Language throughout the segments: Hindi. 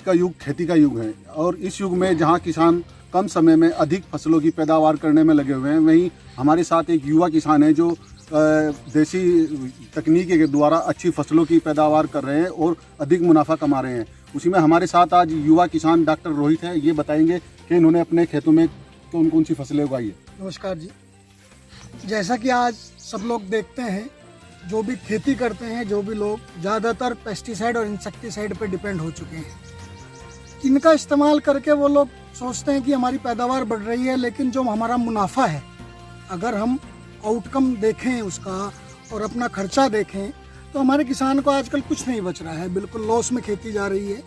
का युग खेती का युग है और इस युग में जहां किसान कम समय में अधिक फसलों की पैदावार करने में लगे हुए हैं, वहीं हमारे साथ एक युवा किसान है जो देसी तकनीकी के द्वारा अच्छी फसलों की पैदावार कर रहे हैं और अधिक मुनाफा कमा रहे हैं। उसी में हमारे साथ आज युवा किसान डॉक्टर रोहित है। ये बताएंगे कि इन्होंने अपने खेतों में कौन कौन सी फसलें उगाई है। नमस्कार जी। जैसा कि आज सब लोग देखते हैं, जो भी खेती करते हैं, जो भी लोग ज़्यादातर पेस्टिसाइड और इंसेक्टिसाइड पे डिपेंड हो चुके हैं। इनका इस्तेमाल करके वो लोग सोचते हैं कि हमारी पैदावार बढ़ रही है, लेकिन जो हमारा मुनाफा है, अगर हम आउटकम देखें उसका और अपना खर्चा देखें तो हमारे किसान को आजकल कुछ नहीं बच रहा है, बिल्कुल लॉस में खेती जा रही है।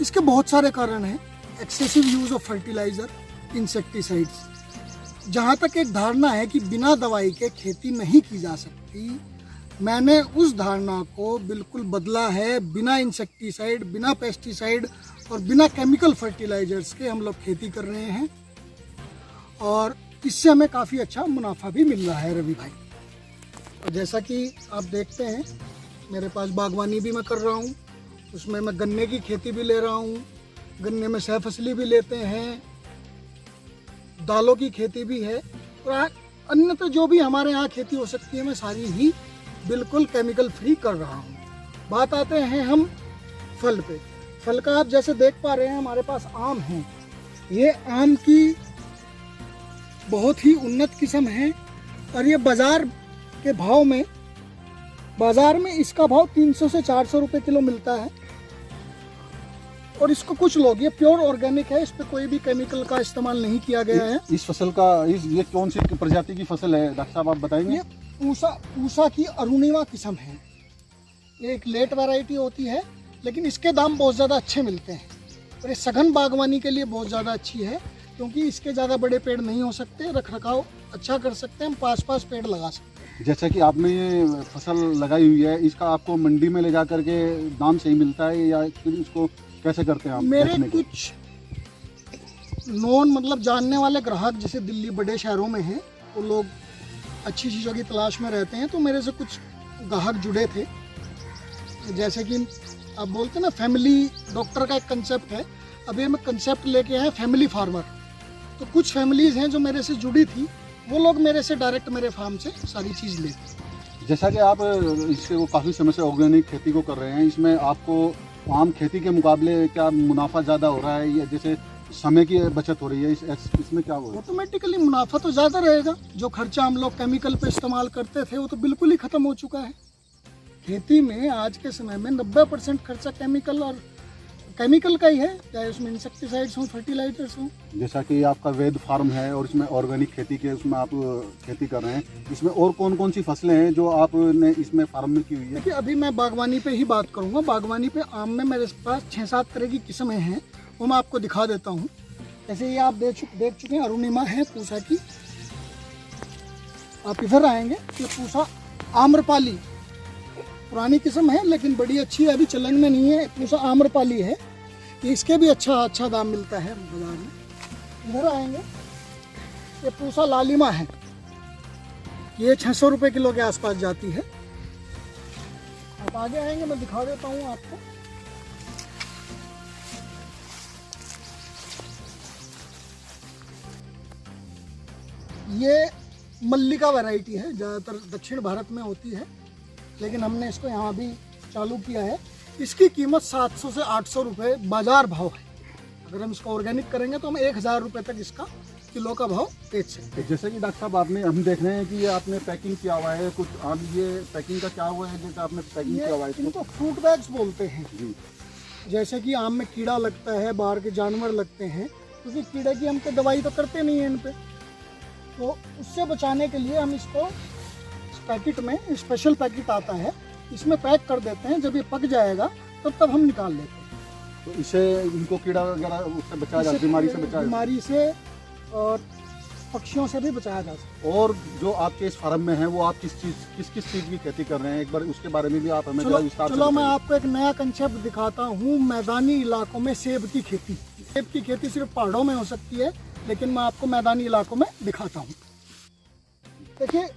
इसके बहुत सारे कारण हैं। Excessive use of fertiliser, insecticides. जहाँ तक एक धारणा है कि बिना दवाई के खेती नहीं की जा सकती, मैंने उस धारणा को बिल्कुल बदला है। बिना इंसेक्टिसाइड, बिना पेस्टिसाइड और बिना केमिकल फर्टिलाइजर्स के हम लोग खेती कर रहे हैं और इससे हमें काफ़ी अच्छा मुनाफा भी मिल रहा है रवि भाई। और जैसा कि आप देखते हैं, मेरे पास बागवानी भी मैं कर रहा हूँ, उसमें मैं गन्ने की खेती भी ले रहा हूँ, गन्ने में सह फसली भी लेते हैं, दालों की खेती भी है और अन्य तो जो भी हमारे यहाँ खेती हो सकती है मैं सारी ही बिल्कुल केमिकल फ्री कर रहा हूँ। बात आते हैं हम फल पे। फल का आप जैसे देख पा रहे हैं, हमारे पास आम है। ये आम की बहुत ही उन्नत किस्म है और ये बाज़ार के भाव में, बाज़ार में इसका भाव 300 से 400 रुपये किलो मिलता है। और इसको कुछ लोग, ये प्योर ऑर्गेनिक है, इस पर कोई भी केमिकल का इस्तेमाल नहीं किया गया है। इस फसल का ये कौन सी प्रजाति की फसल है डॉक्टर साहब, आप बताएंगे? ये पूसा की अरुणिमा किस्म है। ये एक लेट वैरायटी होती है, लेकिन इसके दाम बहुत ज़्यादा अच्छे मिलते हैं और ये सघन बागवानी के लिए बहुत ज़्यादा अच्छी है, क्योंकि इसके ज़्यादा बड़े पेड़ नहीं हो सकते, रख रखाव अच्छा कर सकते हैं, हम पास पेड़ लगा सकते हैं। जैसा कि आपने ये फसल लगाई हुई है, इसका आपको मंडी में ले जा करके दाम सही मिलता है या फिर इसको कैसे करते हैं आप? मेरे कुछ नॉन मतलब जानने वाले ग्राहक जैसे दिल्ली बड़े शहरों में हैं, वो लोग अच्छी चीज़ों की तलाश में रहते हैं, तो मेरे से कुछ ग्राहक जुड़े थे। जैसे कि आप बोलते हैं ना, फैमिली डॉक्टर का एक कंसेप्ट है, अभी मैं कंसेप्ट लेके आए फैमिली फार्मर। तो कुछ फैमिलीज़ हैं जो मेरे से जुड़ी थी, वो लोग मेरे से डायरेक्ट मेरे फार्म से सारी चीज़ लेते। जैसा कि आप इससे वो काफ़ी समय से ऑर्गेनिक खेती को कर रहे हैं, इसमें आपको आम खेती के मुकाबले क्या मुनाफा ज़्यादा हो रहा है या जैसे समय की बचत हो रही है, इसमें क्या हो रहा है? ऑटोमेटिकली मुनाफा तो ज़्यादा रहेगा। जो खर्चा हम लोग केमिकल पे इस्तेमाल करते थे वो तो बिल्कुल ही ख़त्म हो चुका है। खेती में आज के समय में 90% खर्चा केमिकल का ही है, चाहे उसमें इंसेक्टिसाइड्स हों, फर्टिलाइजर्स हों। जैसा कि आपका वेद फार्म है और इसमें ऑर्गेनिक खेती के उसमें आप खेती कर रहे हैं, इसमें और कौन कौन सी फसलें हैं जो आपने इसमें फार्म में की हुई है? देखिए, अभी मैं बागवानी पे ही बात करूँगा। बागवानी पे आम में मेरे पास 6-7 तरह की किस्में हैं, वो मैं आपको दिखा देता हूँ। जैसे ये आप देख चुके हैं, अरुणिमा है पूसा की। आप इधर आएंगे, ये पूसा आम्रपाली पुरानी किस्म है लेकिन बड़ी अच्छी है, अभी चलन में नहीं है। पूसा आम्रपाली है, इसके भी अच्छा दाम मिलता है बाजार में। इधर आएंगे, ये पूसा लालिमा है, ये 600 रुपये किलो के आसपास जाती है। आप आगे आएंगे, मैं दिखा देता हूँ आपको। ये मल्लिका वैरायटी है, ज़्यादातर दक्षिण भारत में होती है, लेकिन हमने इसको यहाँ भी चालू किया है। इसकी कीमत 700 से 800 रुपये बाज़ार भाव है। अगर हम इसको ऑर्गेनिक करेंगे तो हम 1000 रुपये तक इसका किलो का भाव बेच सकते हैं। जैसे कि डॉक्टर साहब हम देख रहे हैं कि ये आपने पैकिंग किया हुआ है कुछ, आप ये पैकिंग का क्या हुआ है जैसे आपने पैकिंग किया हुआ है? इनको फ्रूट बैग्स बोलते हैं जी। जैसे कि आम में कीड़ा लगता है, बाहर के जानवर लगते हैं, क्योंकि कीड़े की हम तो दवाई तो करते नहीं हैं इन पे, तो उससे बचाने के लिए हम इसको पैकेट में, स्पेशल पैकेट आता है, इसमें पैक कर देते हैं। जब ये पक जाएगा तब हम निकाल लेते हैं। तो इससे इनको कीड़ा वगैरह उससे बचाया जाता है, बीमारी से और पक्षियों से भी बचाया जा सकता है। और जो आपके इस फार्म में है वो आप किस चीज़ की खेती कर रहे हैं, एक बार उसके बारे में भी आप हमें जरा विस्तार से चलो मैं आपको एक नया कंसेप्ट दिखाता हूँ। मैदानी इलाकों में सेब की खेती। सेब की खेती सिर्फ पहाड़ों में हो सकती है, लेकिन मैं आपको मैदानी इलाकों में दिखाता हूँ। देखिए,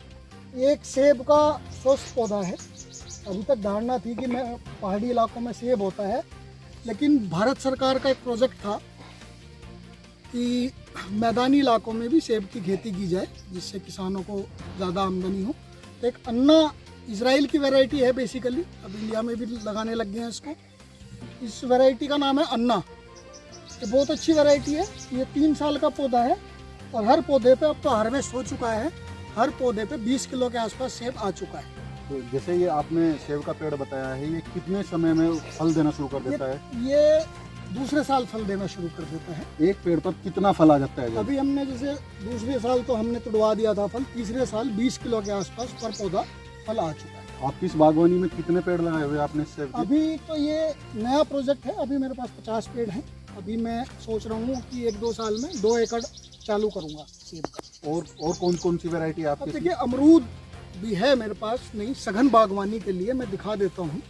एक सेब का स्वस्थ पौधा है। अभी तक धारणा थी कि मैं पहाड़ी इलाकों में सेब होता है, लेकिन भारत सरकार का एक प्रोजेक्ट था कि मैदानी इलाकों में भी सेब की खेती की जाए जिससे किसानों को ज़्यादा आमदनी हो। तो एक अन्ना इजराइल की वैरायटी है बेसिकली, अब इंडिया में भी लगाने लग गए हैं इसको। इस वैरायटी का नाम है अन्ना। ये बहुत अच्छी वैरायटी है। ये 3 साल का पौधा है और हर पौधे पे अब तो हार्वेस्ट हो चुका है। हर पौधे पे 20 किलो के आसपास सेब आ चुका है। तो जैसे ये आपने सेब का पेड़ बताया है, ये कितने समय में फल देना शुरू कर देता है? ये दूसरे साल फल देना शुरू कर देता है। एक पेड़ पर कितना फल आ जाता है? अभी हमने जैसे दूसरे साल तो हमने तुड़वा दिया था फल, तीसरे साल 20 किलो के आसपास पर पौधा फल आ चुका है। आपकी इस बागवानी में कितने पेड़ लगाए हुए आपने सेब के? अभी तो ये नया प्रोजेक्ट है, अभी मेरे पास 50 पेड़ हैं। अभी मैं सोच रहा हूँ कि 1-2 साल में 2 एकड़ चालू करूँगा सेब का। और कौन कौन सी वैरायटी है अब आपकी? देखिए अमरूद भी है मेरे पास, नहीं सघन बागवानी के लिए मैं दिखा देता हूँ।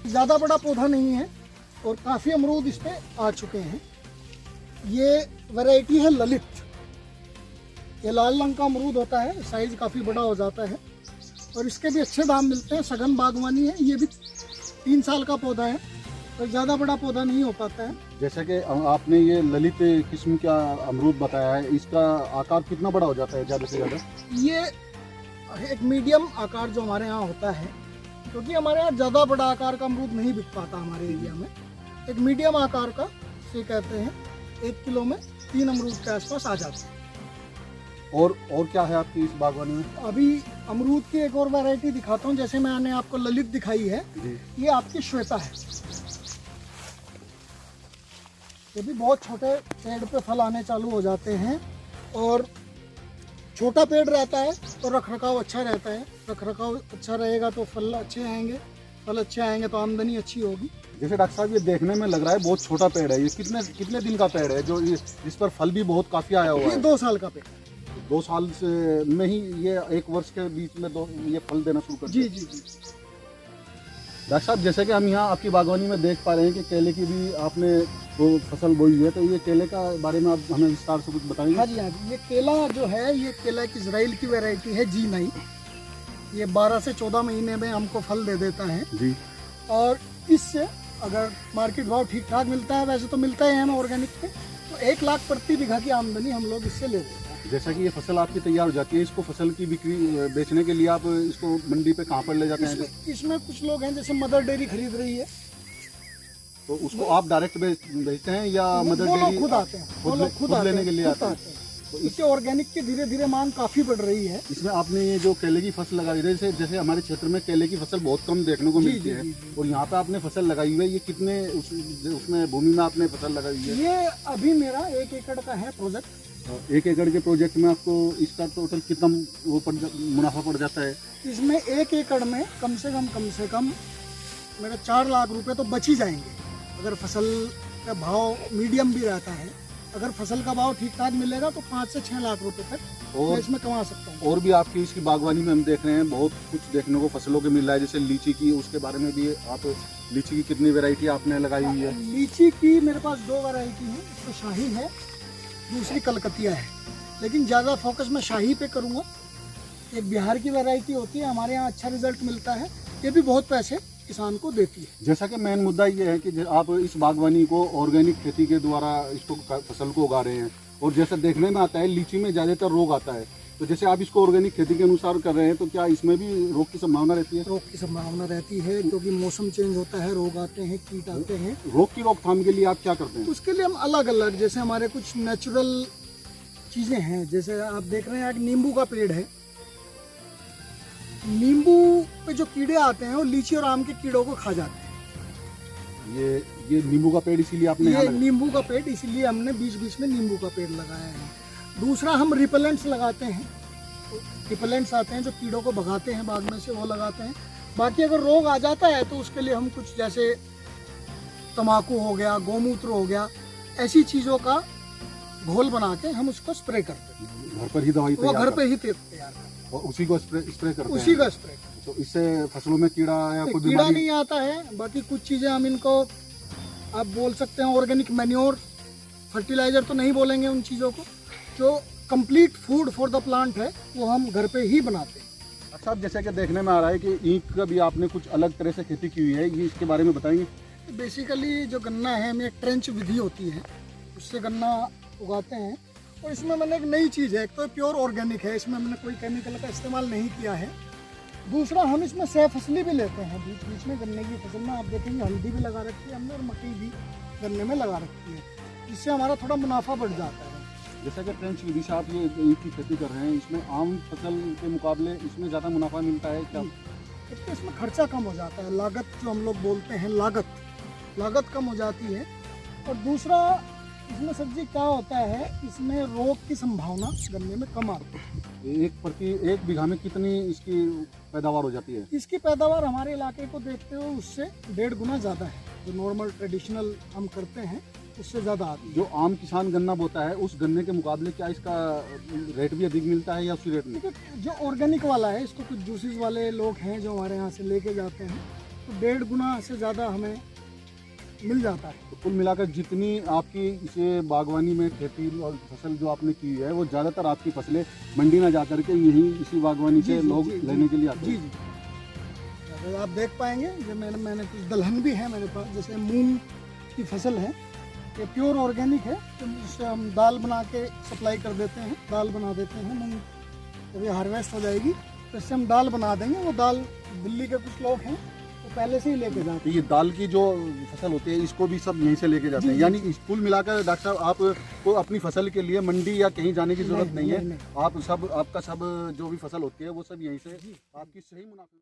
ज़्यादा बड़ा पौधा नहीं है और काफ़ी अमरूद इस पे आ चुके हैं। ये वैरायटी है ललित। ये लाल रंग का अमरूद होता है, साइज काफ़ी बड़ा हो जाता है और इसके भी अच्छे दाम मिलते हैं। सघन बागवानी है, ये भी 3 साल का पौधा है और ज़्यादा बड़ा पौधा नहीं हो पाता है। जैसे कि आपने ये ललित किस्म का अमरूद बताया है, इसका आकार कितना बड़ा हो जाता है ज़्यादा से ज़्यादा? ये एक मीडियम आकार जो हमारे यहाँ होता है, क्योंकि हमारे यहाँ ज़्यादा बड़ा आकार का अमरूद नहीं बिक पाता हमारे एरिया में। एक मीडियम आकार का से कहते हैं 1 किलो में 3 अमरूद के आसपास आ जाते हैं। और क्या है आपकी इस बागवानी में? अभी अमरूद की एक और वैरायटी दिखाता हूँ। जैसे मैंने आपको ललित दिखाई है, ये आपकी श्वेता है। ये भी बहुत छोटे पेड़ पे फल आने चालू हो जाते हैं और छोटा पेड़ रहता है तो रखरखाव अच्छा रहता है। रखरखाव अच्छा रहेगा तो फल अच्छे आएंगे, फल अच्छे आएंगे तो आमदनी अच्छी होगी। जैसे डॉक्टर साहब ये देखने में लग रहा है बहुत छोटा पेड़ है, ये कितने दिन का पेड़ है जो इस पर फल भी बहुत काफ़ी आया हुआ ये है? 2 साल का पेड़ है। 2 साल से में ही ये 1 वर्ष के बीच में ये फल देना शुरू कर जी दिया। जी जी। डॉक्टर साहब जैसे कि हम यहाँ आपकी बागवानी में देख पा रहे हैं कि केले की भी आपने वो फसल बोई हुई है, तो ये केले का बारे में आप हमें विस्तार से कुछ बताएंगे? हाँ जी हाँ जी। ये केला जो है, ये केला की इजराइल की वैरायटी है G9। ये 12 से 14 महीने में हमको फल दे देता है जी। और इससे अगर मार्केट भाव ठीक ठाक मिलता है, वैसे तो मिलता ही है हमें ऑर्गेनिक पे, तो 1 लाख प्रति बीघा की आमदनी हम लोग इससे ले लेते हैं। जैसा कि ये फसल आपकी तैयार हो जाती है, इसको फसल की बिक्री बेचने के लिए आप इसको मंडी पे कहाँ पर ले जाते हैं? इसमें कुछ लोग हैं, जैसे मदर डेयरी खरीद रही है तो उसको आप डायरेक्ट बेचते हैं या मदर वो लोग डेयरी खुद आते हैं, वो लोग खुद लेने के लिए खुद आते हैं? हैं। तो इससे ऑर्गेनिक की धीरे धीरे मांग काफ़ी बढ़ रही है। इसमें आपने ये जो केले की फसल लगाई है, जैसे हमारे क्षेत्र में केले की फसल बहुत कम देखने को मिलती है, और यहाँ पे आपने फसल लगाई हुई है, ये कितने उसमें भूमि में आपने फसल लगाई हुई है? ये अभी मेरा 1 एकड़ का है प्रोजेक्ट। 1 एकड़ के प्रोजेक्ट में आपको इसका टोटल कितना मुनाफा पड़ जाता है? इसमें 1 एकड़ में कम से कम मेरे 4 लाख रुपए तो बच ही जाएंगे अगर फसल का भाव मीडियम भी रहता है। अगर फसल का भाव ठीक ठाक मिलेगा तो 5 से 6 लाख रुपए तक मैं इसमें कमा सकता हूँ। और भी आपकी इसकी बागवानी में हम देख रहे हैं बहुत कुछ देखने को फसलों के मिल रहा है, जैसे लीची की, उसके बारे में भी आप लीची की कितनी वैरायटी आपने लगाई हुई है? लीची की मेरे पास 2 वैरायटी है, तो शाही है, दूसरी कलकतिया है, लेकिन ज़्यादा फोकस मैं शाही पे करूँगा। एक बिहार की वैरायटी होती है, हमारे यहाँ अच्छा रिजल्ट मिलता है, ये भी बहुत पैसे किसान को देती है। जैसा कि मेन मुद्दा ये है कि आप इस बागवानी को ऑर्गेनिक खेती के द्वारा इसको फसल को उगा रहे हैं, और जैसा देखने में आता है लीची में ज़्यादातर रोग आता है, तो जैसे आप इसको ऑर्गेनिक खेती के अनुसार कर रहे हैं, तो क्या इसमें भी रोग की संभावना रहती है? रोग की संभावना रहती है, क्योंकि मौसम चेंज होता है, रोग आते हैं, कीट आते हैं। रोग की रोकथाम के लिए आप क्या करते हैं? उसके लिए हम अलग अलग, जैसे हमारे कुछ नेचुरल चीज़ें हैं, जैसे आप देख रहे हैं एक नींबू का पेड़ है। नींबू पे जो कीड़े आते हैं वो लीची और आम के कीड़ों को खा जाते हैं। ये नींबू का पेड़ इसीलिए आपने ये नींबू का पेड़ इसीलिए हमने बीच बीच में नींबू का पेड़ लगाया है। दूसरा हम रिपेलेंट्स लगाते हैं, रिपेलेंट्स आते हैं जो कीड़ों को भगाते हैं बाग में से, वो लगाते हैं। बाकी अगर रोग आ जाता है तो उसके लिए हम कुछ जैसे तम्बाकू हो गया, गौमूत्र हो गया, ऐसी चीज़ों का घोल बना के हम उसको स्प्रे करते हैं। घर पर ही दवाई वो घर पे ही तैयार करते हैं और उसी को स्प्रे करते हैं? उसी का स्प्रे। तो इससे फसलों में कीड़ा या कोई कीड़ा बीमारी नहीं आता है। बाकी कुछ चीज़ें हम इनको आप बोल सकते हैं ऑर्गेनिक मैन्योर, फर्टिलाइजर तो नहीं बोलेंगे उन चीज़ों को, जो complete food for the plant है वो हम घर पे ही बनाते हैं। साहब जैसे कि देखने में आ रहा है कि ईख का भी आपने कुछ अलग तरह से खेती की हुई है, ये इसके बारे में बताएंगे? बेसिकली जो गन्ना है, हमें एक ट्रेंच विधि होती है, उससे गन्ना उगाते हैं। और इसमें मैंने एक नई चीज़ है, एक तो प्योर ऑर्गेनिक है, इसमें मैंने कोई केमिकल का इस्तेमाल नहीं किया है। दूसरा, हम इसमें सह फसली भी लेते हैं, बीच बीच में गन्ने की फसल में आप देखेंगे हल्दी भी लगा रखी है हमने और मकई भी गन्ने में लगा रखी है, इससे हमारा थोड़ा मुनाफा बढ़ जाता है। जैसा कि ट्रेंच विधि से आप ये ईख की खेती कर रहे हैं, इसमें आम फसल के मुकाबले इसमें ज़्यादा मुनाफा मिलता है क्या? एक तो इसमें खर्चा कम हो जाता है, लागत जो हम लोग बोलते हैं लागत कम हो जाती है। और दूसरा, इसमें सब्जी क्या होता है, इसमें रोग की संभावना गन्ने में कम आती है। एक बीघा में कितनी इसकी पैदावार हो जाती है? इसकी पैदावार हमारे इलाके को देखते हुए उससे 1.5 गुना ज़्यादा है, जो नॉर्मल ट्रेडिशनल हम करते हैं उससे ज़्यादा आती है। जो आम किसान गन्ना बोता है उस गन्ने के मुकाबले क्या इसका रेट भी अधिक मिलता है या उसी रेट में? क्योंकि जो ऑर्गेनिक वाला है, इसको कुछ जूसेस वाले लोग हैं जो हमारे यहाँ से लेके जाते हैं, तो 1.5 गुना से ज़्यादा हमें मिल जाता है। तो कुल मिलाकर जितनी आपकी इसे बागवानी में खेती और फसल जो आपने की है, वो ज़्यादातर आपकी फसलें मंडी में जा करके यही इसी बागवानी से लोग लेने के लिए आते हैं। जी, आप देख पाएंगे जो मैंने कुछ दलहन भी है मेरे पास, जैसे मूंग की फसल है, ये प्योर ऑर्गेनिक है, तो इससे हम दाल बना के सप्लाई कर देते हैं, दाल बना देते हैं। मूंग जब ये हार्वेस्ट हो जाएगी तो इससे हम दाल बना देंगे। वो दाल दिल्ली के कुछ लोग हैं तो पहले से ही लेके जाते हैं। ये दाल की जो फसल होती है इसको भी सब यहीं से लेके जाते हैं, यानी कुल मिलाकर डॉक्टर साहब आपको अपनी फसल के लिए मंडी या कहीं जाने की जरूरत नहीं है। आप सब आपका सब जो भी फसल होती है वो सब यहीं से आपकी सही मुनाफा